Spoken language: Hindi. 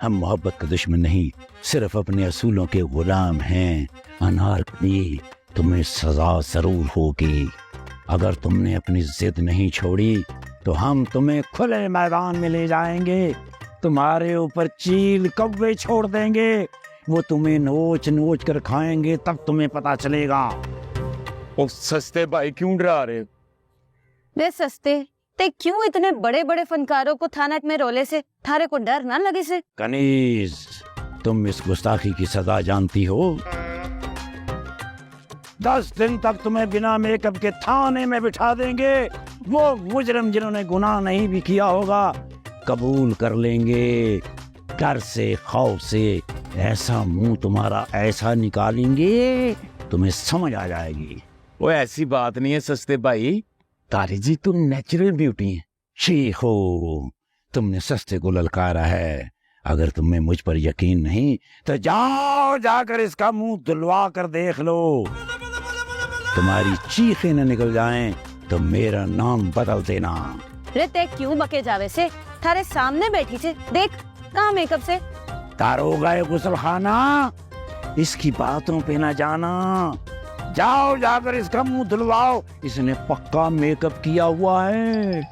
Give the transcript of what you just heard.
हम मोहब्बत का दुश्मन नहीं, सिर्फ अपने असूलों के गुलाम हैं। अनारकली, तुम्हें सजा जरूर होगी। अगर तुमने अपनी जिद नहीं छोड़ी तो हम तुम्हें खुले मैदान में ले जाएंगे, तुम्हारे ऊपर चील कौवे छोड़ देंगे, वो तुम्हें नोच नोच कर खाएंगे, तब तुम्हें पता चलेगा। ओ सस्ते भाई क्यों डरा रहे? वे सस्ते ते क्यों इतने बड़े बड़े फनकारों को थाना में रोले से? थारे को डर ना लगे से? कनीज, तुम इस गुस्ताखी की सजा जानती हो? 10 दिन तक तुम्हें बिना मेकअप के थाने में बिठा देंगे। वो मुजरिम जिन्होंने गुनाह नहीं भी किया होगा कबूल कर लेंगे। डर से, खौफ से ऐसा मुंह तुम्हारा ऐसा निकालेंगे तुम्हें समझ आ जाएगी। वो ऐसी बात नहीं है सस्ते भाई। तारी जी, तुम नेचुरल ब्यूटी हैं। शी हो, तुमने सस्ते को ललकारा है। अगर तुम्हें मुझ पर यकीन नहीं तो जाओ जाकर इसका मुंह धुलवा कर देख लो। तुम्हारी चीखें न निकल जाएं तो मेरा नाम बदल देना। रे ते क्यों बके जावे से? थारे सामने बैठी से देख कहाँ मेकअप से। दारोगा ये गुसल खाना, इसकी बातों पे न जाना। जाओ जाकर इसका मुंह धुलवाओ, इसने पक्का मेकअप किया हुआ है।